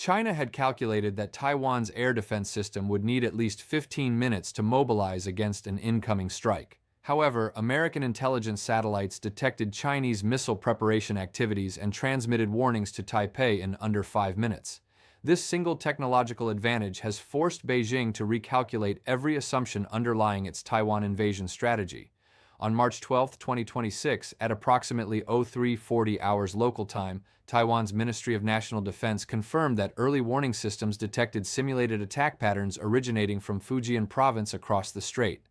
China had calculated that Taiwan's air defense system would need at least 15 minutes to mobilize against an incoming strike. However, American intelligence satellites detected Chinese missile preparation activities and transmitted warnings to Taipei in under 5 minutes. This single technological advantage has forced Beijing to recalculate every assumption underlying its Taiwan invasion strategy. On March 12, 2026, at approximately 0340 hours local time, Taiwan's Ministry of National Defense confirmed that early warning systems detected simulated attack patterns originating from Fujian province across the strait.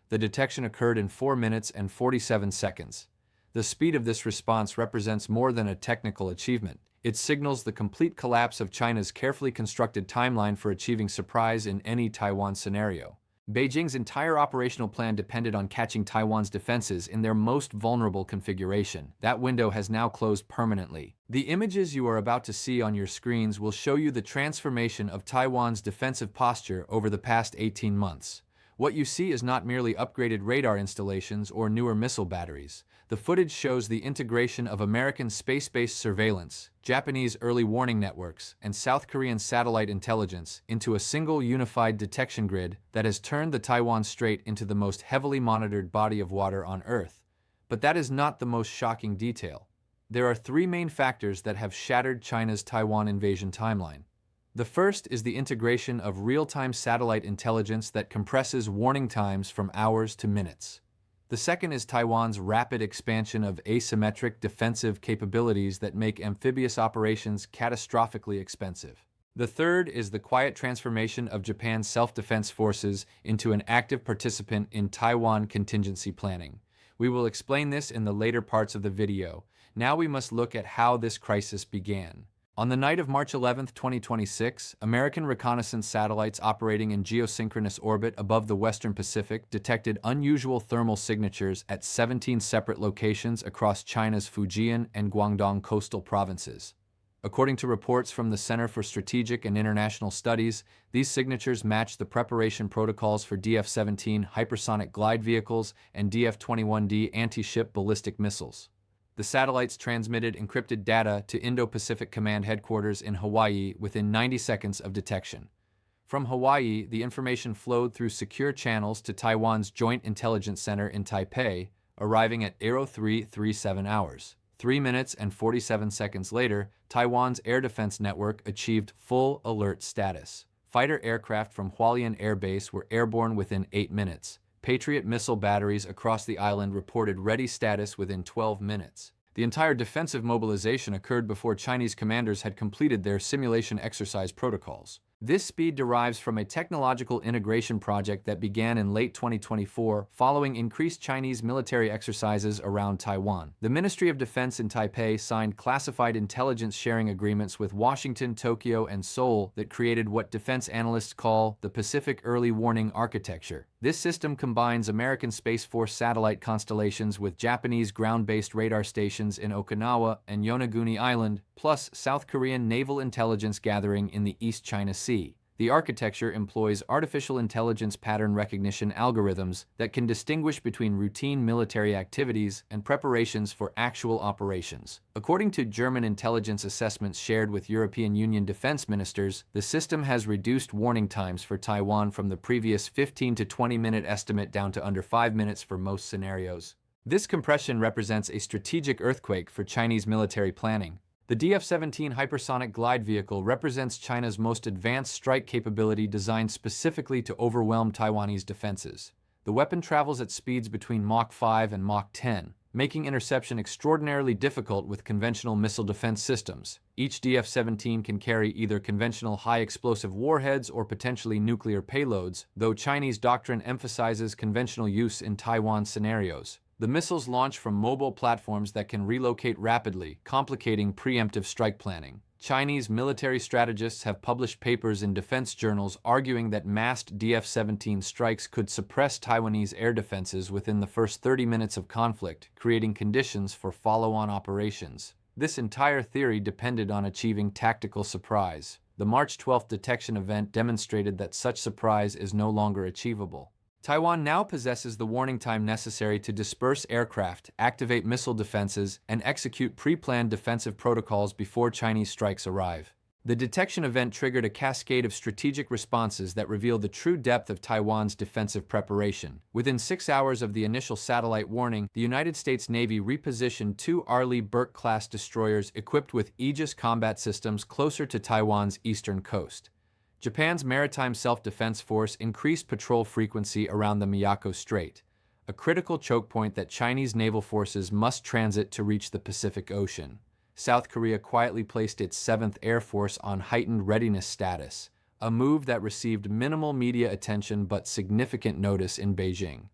The detection occurred in 4 minutes and 47 seconds. The speed of this response represents more than a technical achievement. It signals the complete collapse of China's carefully constructed timeline for achieving surprise in any Taiwan scenario. Beijing's entire operational plan depended on catching Taiwan's defenses in their most vulnerable configuration. That window has now closed permanently. The images you are about to see on your screens will show you the transformation of Taiwan's defensive posture over the past 18 months. What you see is not merely upgraded radar installations or newer missile batteries. The footage shows the integration of American space-based surveillance, Japanese early warning networks, and South Korean satellite intelligence into a single unified detection grid that has turned the Taiwan Strait into the most heavily monitored body of water on Earth. But that is not the most shocking detail. There are 3 main factors that have shattered China's Taiwan invasion timeline. The first is the integration of real-time satellite intelligence that compresses warning times from hours to minutes. The second is Taiwan's rapid expansion of asymmetric defensive capabilities that make amphibious operations catastrophically expensive. The third is the quiet transformation of Japan's self-defense forces into an active participant in Taiwan contingency planning. We will explain this in the later parts of the video. Now we must look at how this crisis began. On the night of March 11, 2026, American reconnaissance satellites operating in geosynchronous orbit above the Western Pacific detected unusual thermal signatures at 17 separate locations across China's Fujian and Guangdong coastal provinces. According to reports from the Center for Strategic and International Studies, these signatures match the preparation protocols for DF-17 hypersonic glide vehicles and DF-21D anti-ship ballistic missiles. The satellites transmitted encrypted data to Indo-Pacific Command Headquarters in Hawaii within 90 seconds of detection. From Hawaii, the information flowed through secure channels to Taiwan's Joint Intelligence Center in Taipei, arriving at 0337 hours. 3 minutes and 47 seconds later, Taiwan's air defense network achieved full alert status. Fighter aircraft from Hualien Air Base were airborne within 8 minutes. Patriot missile batteries across the island reported ready status within 12 minutes. The entire defensive mobilization occurred before Chinese commanders had completed their simulation exercise protocols. This speed derives from a technological integration project that began in late 2024 following increased Chinese military exercises around Taiwan. The Ministry of Defense in Taipei signed classified intelligence sharing agreements with Washington, Tokyo, and Seoul that created what defense analysts call the Pacific Early Warning Architecture. This system combines American Space Force satellite constellations with Japanese ground-based radar stations in Okinawa and Yonaguni Island, plus South Korean naval intelligence gathering in the East China Sea. The architecture employs artificial intelligence pattern recognition algorithms that can distinguish between routine military activities and preparations for actual operations. According to German intelligence assessments shared with European Union defense ministers, the system has reduced warning times for Taiwan from the previous 15 to 20-minute estimate down to under 5 minutes for most scenarios. This compression represents a strategic earthquake for Chinese military planning. The DF-17 hypersonic glide vehicle represents China's most advanced strike capability designed specifically to overwhelm Taiwanese defenses. The weapon travels at speeds between Mach 5 and Mach 10, making interception extraordinarily difficult with conventional missile defense systems. Each DF-17 can carry either conventional high-explosive warheads or potentially nuclear payloads, though Chinese doctrine emphasizes conventional use in Taiwan scenarios. The missiles launch from mobile platforms that can relocate rapidly, complicating preemptive strike planning. Chinese military strategists have published papers in defense journals arguing that massed DF-17 strikes could suppress Taiwanese air defenses within the first 30 minutes of conflict, creating conditions for follow-on operations. This entire theory depended on achieving tactical surprise. The March 12 detection event demonstrated that such surprise is no longer achievable. Taiwan now possesses the warning time necessary to disperse aircraft, activate missile defenses, and execute pre-planned defensive protocols before Chinese strikes arrive. The detection event triggered a cascade of strategic responses that revealed the true depth of Taiwan's defensive preparation. Within 6 hours of the initial satellite warning, the United States Navy repositioned two Arleigh Burke-class destroyers equipped with Aegis combat systems closer to Taiwan's eastern coast. Japan's Maritime Self-Defense Force increased patrol frequency around the Miyako Strait, a critical choke point that Chinese naval forces must transit to reach the Pacific Ocean. South Korea quietly placed its 7th Air Force on heightened readiness status, a move that received minimal media attention but significant notice in Beijing.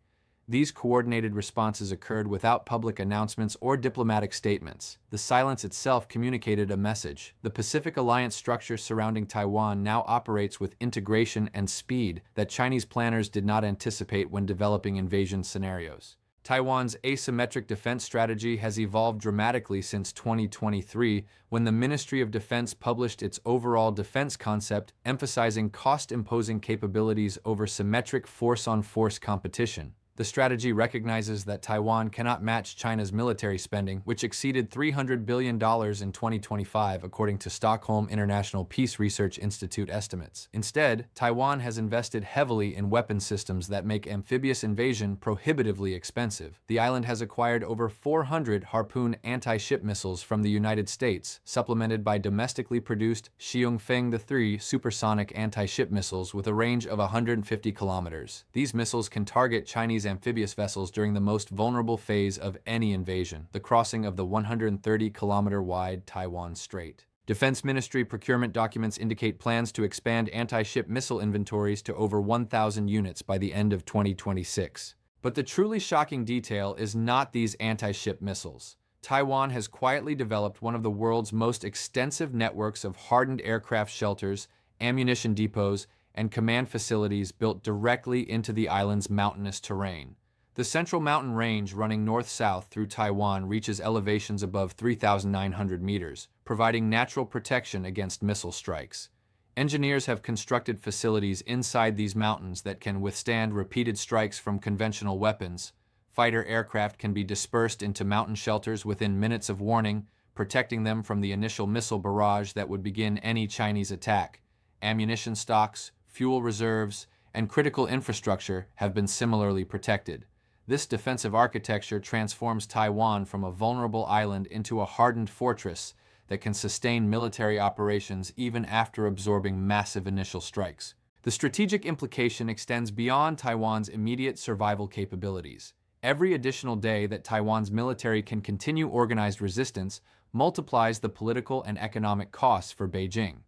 These coordinated responses occurred without public announcements or diplomatic statements. The silence itself communicated a message. The Pacific Alliance structure surrounding Taiwan now operates with integration and speed that Chinese planners did not anticipate when developing invasion scenarios. Taiwan's asymmetric defense strategy has evolved dramatically since 2023, when the Ministry of Defense published its overall defense concept, emphasizing cost-imposing capabilities over symmetric force-on-force competition. The strategy recognizes that Taiwan cannot match China's military spending, which exceeded $300 billion in 2025, according to Stockholm International Peace Research Institute estimates. Instead, Taiwan has invested heavily in weapon systems that make amphibious invasion prohibitively expensive. The island has acquired over 400 Harpoon anti-ship missiles from the United States, supplemented by domestically produced Xiongfeng III supersonic anti-ship missiles with a range of 150 kilometers. These missiles can target Chinese amphibious vessels during the most vulnerable phase of any invasion, the crossing of the 130-kilometer-wide Taiwan Strait. Defense Ministry procurement documents indicate plans to expand anti-ship missile inventories to over 1,000 units by the end of 2026. But the truly shocking detail is not these anti-ship missiles. Taiwan has quietly developed one of the world's most extensive networks of hardened aircraft shelters, ammunition depots, and command facilities built directly into the island's mountainous terrain. The Central Mountain Range running north-south through Taiwan reaches elevations above 3,900 meters, providing natural protection against missile strikes. Engineers have constructed facilities inside these mountains that can withstand repeated strikes from conventional weapons. Fighter aircraft can be dispersed into mountain shelters within minutes of warning, protecting them from the initial missile barrage that would begin any Chinese attack. Ammunition stocks, fuel reserves, and critical infrastructure have been similarly protected. This defensive architecture transforms Taiwan from a vulnerable island into a hardened fortress that can sustain military operations even after absorbing massive initial strikes. The strategic implication extends beyond Taiwan's immediate survival capabilities. Every additional day that Taiwan's military can continue organized resistance multiplies the political and economic costs for Beijing.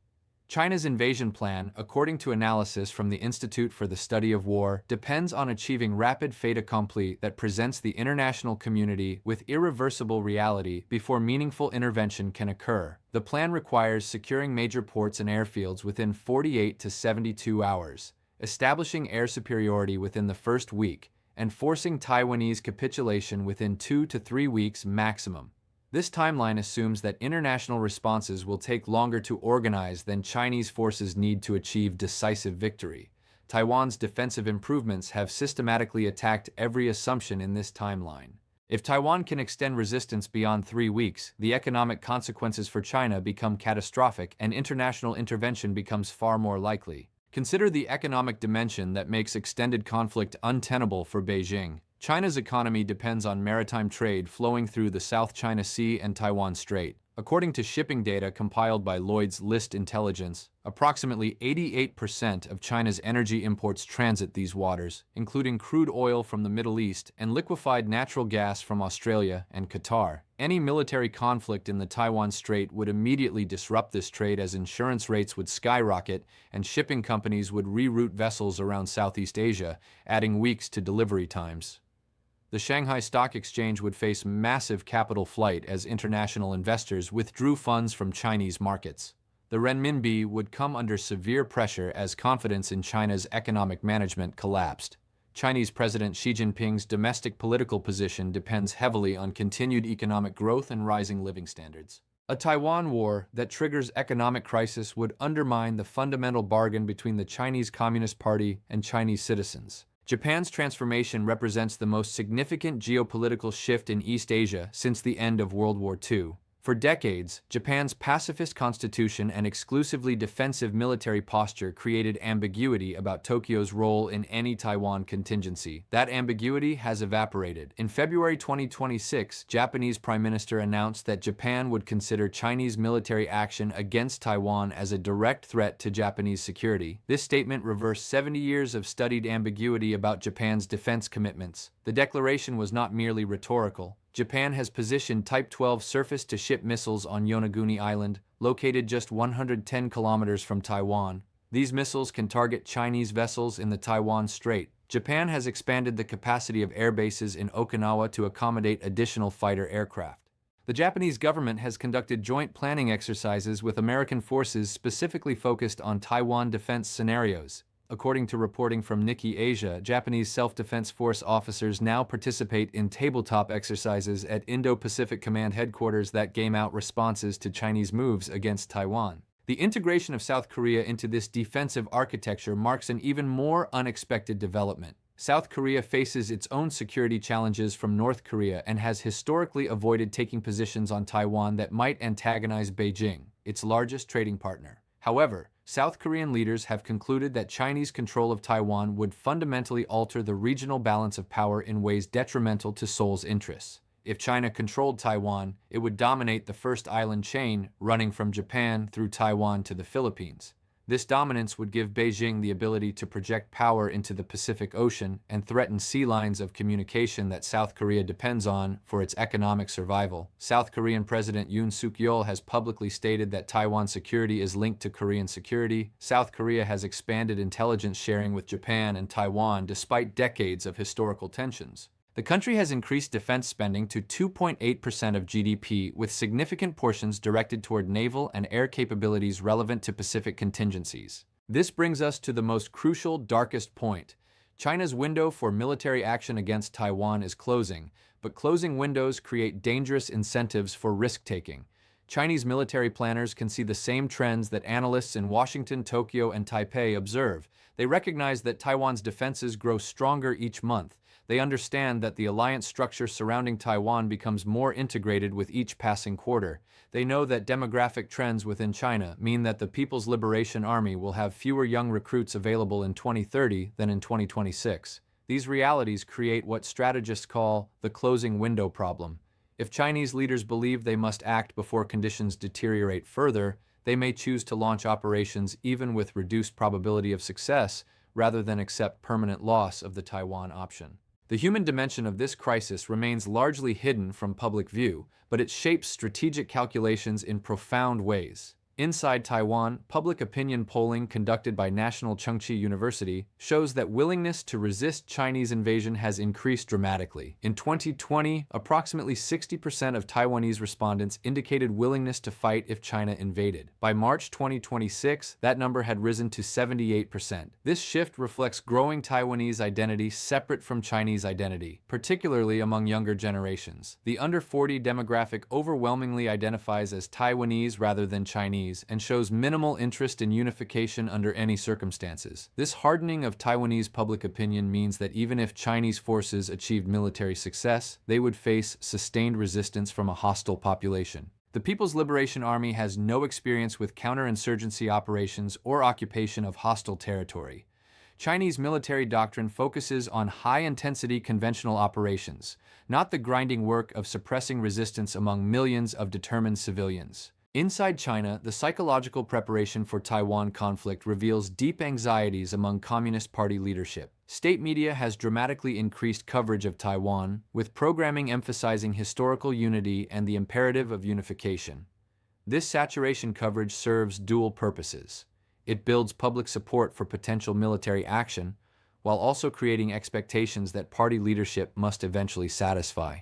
China's invasion plan, according to analysis from the Institute for the Study of War, depends on achieving rapid fait accompli that presents the international community with irreversible reality before meaningful intervention can occur. The plan requires securing major ports and airfields within 48 to 72 hours, establishing air superiority within the first week, and forcing Taiwanese capitulation within 2 to 3 weeks maximum. This timeline assumes that international responses will take longer to organize than Chinese forces need to achieve decisive victory. Taiwan's defensive improvements have systematically attacked every assumption in this timeline. If Taiwan can extend resistance beyond 3 weeks, the economic consequences for China become catastrophic and international intervention becomes far more likely. Consider the economic dimension that makes extended conflict untenable for Beijing. China's economy depends on maritime trade flowing through the South China Sea and Taiwan Strait. According to shipping data compiled by Lloyd's List Intelligence, approximately 88% of China's energy imports transit these waters, including crude oil from the Middle East and liquefied natural gas from Australia and Qatar. Any military conflict in the Taiwan Strait would immediately disrupt this trade, as insurance rates would skyrocket and shipping companies would reroute vessels around Southeast Asia, adding weeks to delivery times. The Shanghai Stock Exchange would face massive capital flight as international investors withdrew funds from Chinese markets. The renminbi would come under severe pressure as confidence in China's economic management collapsed. Chinese President Xi Jinping's domestic political position depends heavily on continued economic growth and rising living standards. A Taiwan war that triggers economic crisis would undermine the fundamental bargain between the Chinese Communist Party and Chinese citizens. Japan's transformation represents the most significant geopolitical shift in East Asia since the end of World War II. For decades, Japan's pacifist constitution and exclusively defensive military posture created ambiguity about Tokyo's role in any Taiwan contingency. That ambiguity has evaporated. In February 2026, Japanese Prime Minister announced that Japan would consider Chinese military action against Taiwan as a direct threat to Japanese security. This statement reversed 70 years of studied ambiguity about Japan's defense commitments. The declaration was not merely rhetorical. Japan has positioned Type 12 surface-to-ship missiles on Yonaguni Island, located just 110 kilometers from Taiwan. These missiles can target Chinese vessels in the Taiwan Strait. Japan has expanded the capacity of air bases in Okinawa to accommodate additional fighter aircraft. The Japanese government has conducted joint planning exercises with American forces specifically focused on Taiwan defense scenarios. According to reporting from Nikkei Asia, Japanese Self-Defense Force officers now participate in tabletop exercises at Indo-Pacific Command headquarters that game out responses to Chinese moves against Taiwan. The integration of South Korea into this defensive architecture marks an even more unexpected development. South Korea faces its own security challenges from North Korea and has historically avoided taking positions on Taiwan that might antagonize Beijing, its largest trading partner. However, South Korean leaders have concluded that Chinese control of Taiwan would fundamentally alter the regional balance of power in ways detrimental to Seoul's interests. If China controlled Taiwan, it would dominate the first island chain running from Japan through Taiwan to the Philippines. This dominance would give Beijing the ability to project power into the Pacific Ocean and threaten sea lines of communication that South Korea depends on for its economic survival. South Korean President Yoon Suk-yeol has publicly stated that Taiwan's security is linked to Korean security. South Korea has expanded intelligence sharing with Japan and Taiwan despite decades of historical tensions. The country has increased defense spending to 2.8% of GDP, with significant portions directed toward naval and air capabilities relevant to Pacific contingencies. This brings us to the most crucial, darkest point. China's window for military action against Taiwan is closing, but closing windows create dangerous incentives for risk-taking. Chinese military planners can see the same trends that analysts in Washington, Tokyo, and Taipei observe. They recognize that Taiwan's defenses grow stronger each month. They understand that the alliance structure surrounding Taiwan becomes more integrated with each passing quarter. They know that demographic trends within China mean that the People's Liberation Army will have fewer young recruits available in 2030 than in 2026. These realities create what strategists call the closing window problem. If Chinese leaders believe they must act before conditions deteriorate further, they may choose to launch operations even with reduced probability of success rather than accept permanent loss of the Taiwan option. The human dimension of this crisis remains largely hidden from public view, but it shapes strategic calculations in profound ways. Inside Taiwan, public opinion polling conducted by National Chengchi University shows that willingness to resist Chinese invasion has increased dramatically. In 2020, approximately 60% of Taiwanese respondents indicated willingness to fight if China invaded. By March 2026, that number had risen to 78%. This shift reflects growing Taiwanese identity separate from Chinese identity, particularly among younger generations. The under 40 demographic overwhelmingly identifies as Taiwanese rather than Chinese, and shows minimal interest in unification under any circumstances. This hardening of Taiwanese public opinion means that even if Chinese forces achieved military success, they would face sustained resistance from a hostile population. The People's Liberation Army has no experience with counterinsurgency operations or occupation of hostile territory. Chinese military doctrine focuses on high-intensity conventional operations, not the grinding work of suppressing resistance among millions of determined civilians. Inside China, the psychological preparation for Taiwan conflict reveals deep anxieties among Communist Party leadership. State media has dramatically increased coverage of Taiwan, with programming emphasizing historical unity and the imperative of unification. This saturation coverage serves dual purposes. It builds public support for potential military action, while also creating expectations that party leadership must eventually satisfy.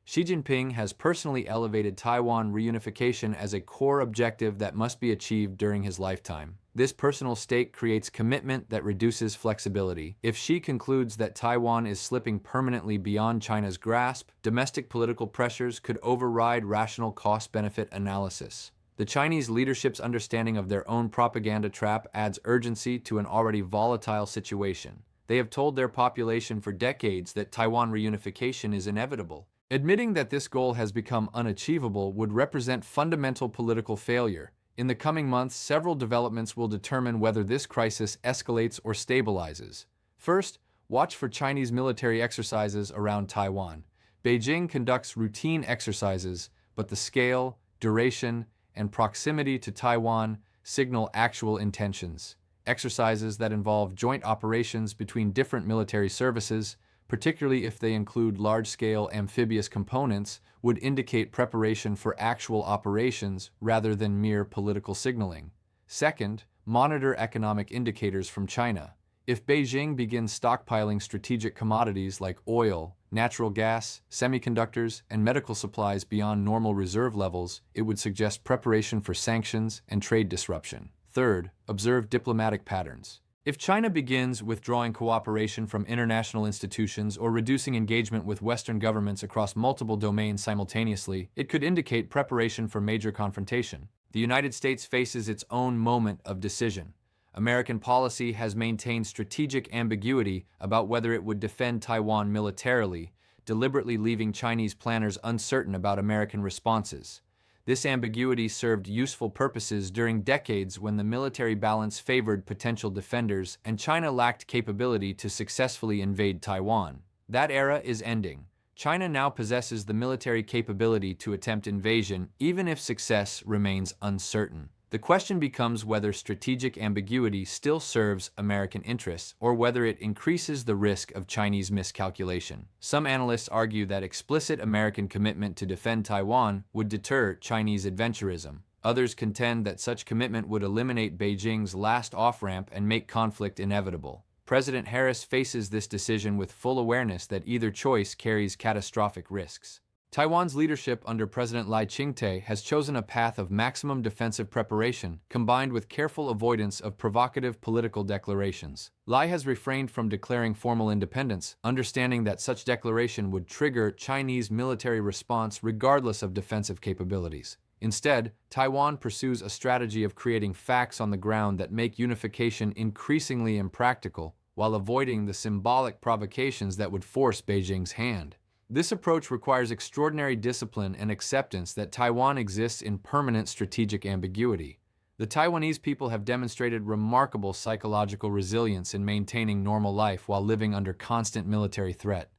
Xi Jinping has personally elevated Taiwan reunification as a core objective that must be achieved during his lifetime. This personal stake creates commitment that reduces flexibility. If Xi concludes that Taiwan is slipping permanently beyond China's grasp, domestic political pressures could override rational cost-benefit analysis. The Chinese leadership's understanding of their own propaganda trap adds urgency to an already volatile situation. They have told their population for decades that Taiwan reunification is inevitable. Admitting that this goal has become unachievable would represent fundamental political failure. In the coming months, several developments will determine whether this crisis escalates or stabilizes. First, watch for Chinese military exercises around Taiwan. Beijing conducts routine exercises, but the scale, duration, and proximity to Taiwan signal actual intentions. Exercises that involve joint operations between different military services, particularly if they include large-scale amphibious components, would indicate preparation for actual operations rather than mere political signaling. Second, monitor economic indicators from China. If Beijing begins stockpiling strategic commodities like oil, natural gas, semiconductors, and medical supplies beyond normal reserve levels, it would suggest preparation for sanctions and trade disruption. Third, observe diplomatic patterns. If China begins withdrawing cooperation from international institutions or reducing engagement with Western governments across multiple domains simultaneously, it could indicate preparation for major confrontation. The United States faces its own moment of decision. American policy has maintained strategic ambiguity about whether it would defend Taiwan militarily, deliberately leaving Chinese planners uncertain about American responses. This ambiguity served useful purposes during decades when the military balance favored potential defenders and China lacked capability to successfully invade Taiwan. That era is ending. China now possesses the military capability to attempt invasion, even if success remains uncertain. The question becomes whether strategic ambiguity still serves American interests or whether it increases the risk of Chinese miscalculation. Some analysts argue that explicit American commitment to defend Taiwan would deter Chinese adventurism. Others contend that such commitment would eliminate Beijing's last off-ramp and make conflict inevitable. President Harris faces this decision with full awareness that either choice carries catastrophic risks. Taiwan's leadership under President Lai Ching-te has chosen a path of maximum defensive preparation, combined with careful avoidance of provocative political declarations. Lai has refrained from declaring formal independence, understanding that such declaration would trigger Chinese military response regardless of defensive capabilities. Instead, Taiwan pursues a strategy of creating facts on the ground that make unification increasingly impractical, while avoiding the symbolic provocations that would force Beijing's hand. This approach requires extraordinary discipline and acceptance that Taiwan exists in permanent strategic ambiguity. The Taiwanese people have demonstrated remarkable psychological resilience in maintaining normal life while living under constant military threat.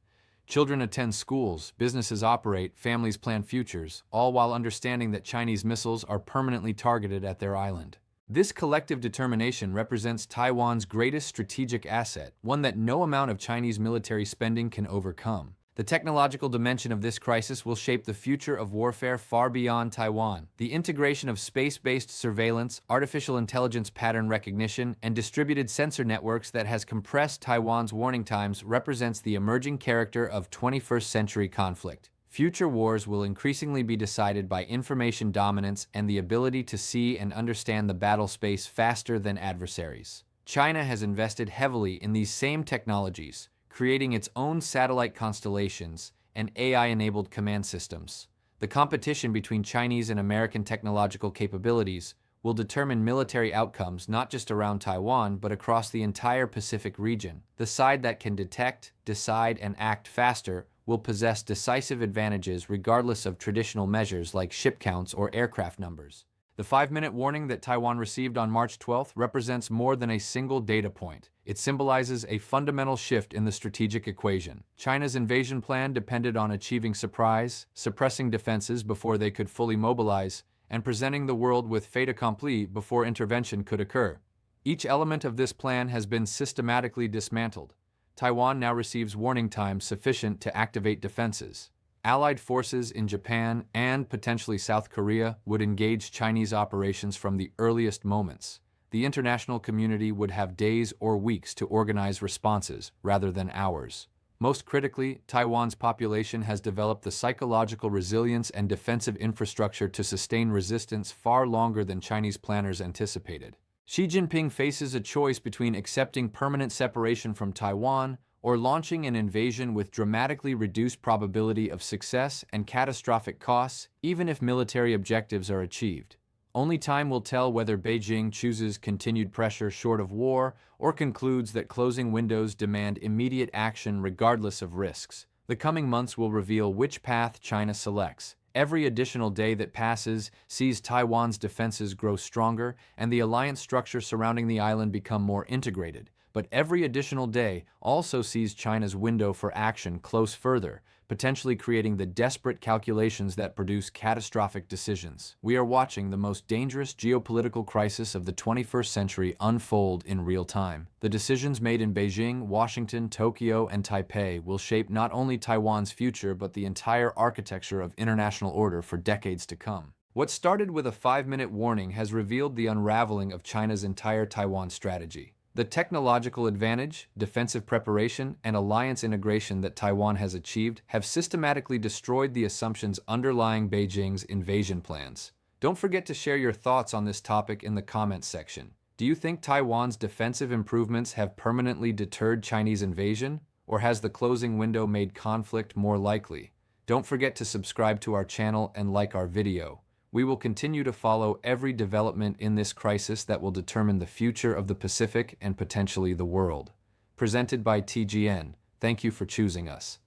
Children attend schools, businesses operate, families plan futures, all while understanding that Chinese missiles are permanently targeted at their island. This collective determination represents Taiwan's greatest strategic asset, one that no amount of Chinese military spending can overcome. The technological dimension of this crisis will shape the future of warfare far beyond Taiwan. The integration of space-based surveillance, artificial intelligence pattern recognition, and distributed sensor networks that has compressed Taiwan's warning times represents the emerging character of 21st century conflict. Future wars will increasingly be decided by information dominance and the ability to see and understand the battle space faster than adversaries. China has invested heavily in these same technologies, creating its own satellite constellations and AI-enabled command systems. The competition between Chinese and American technological capabilities will determine military outcomes not just around Taiwan, but across the entire Pacific region. The side that can detect, decide, and act faster will possess decisive advantages regardless of traditional measures like ship counts or aircraft numbers. The 5-minute warning that Taiwan received on March 12th represents more than a single data point. It symbolizes a fundamental shift in the strategic equation. China's invasion plan depended on achieving surprise, suppressing defenses before they could fully mobilize, and presenting the world with fait accompli before intervention could occur. Each element of this plan has been systematically dismantled. Taiwan now receives warning time sufficient to activate defenses. Allied forces in Japan and potentially South Korea would engage Chinese operations from the earliest moments. The international community would have days or weeks to organize responses rather than hours. Most critically, Taiwan's population has developed the psychological resilience and defensive infrastructure to sustain resistance far longer than Chinese planners anticipated. Xi Jinping faces a choice between accepting permanent separation from Taiwan or launching an invasion with dramatically reduced probability of success and catastrophic costs, even if military objectives are achieved. Only time will tell whether Beijing chooses continued pressure short of war or concludes that closing windows demand immediate action regardless of risks. The coming months will reveal which path China selects. Every additional day that passes sees Taiwan's defenses grow stronger and the alliance structure surrounding the island become more integrated. But every additional day also sees China's window for action close further, potentially creating the desperate calculations that produce catastrophic decisions. We are watching the most dangerous geopolitical crisis of the 21st century unfold in real time. The decisions made in Beijing, Washington, Tokyo, and Taipei will shape not only Taiwan's future but the entire architecture of international order for decades to come. What started with a 5-minute warning has revealed the unraveling of China's entire Taiwan strategy. The technological advantage, defensive preparation, and alliance integration that Taiwan has achieved have systematically destroyed the assumptions underlying Beijing's invasion plans. Don't forget to share your thoughts on this topic in the comments section. Do you think Taiwan's defensive improvements have permanently deterred Chinese invasion, or has the closing window made conflict more likely? Don't forget to subscribe to our channel and like our video. We will continue to follow every development in this crisis that will determine the future of the Pacific and potentially the world. Presented by TGN, thank you for choosing us.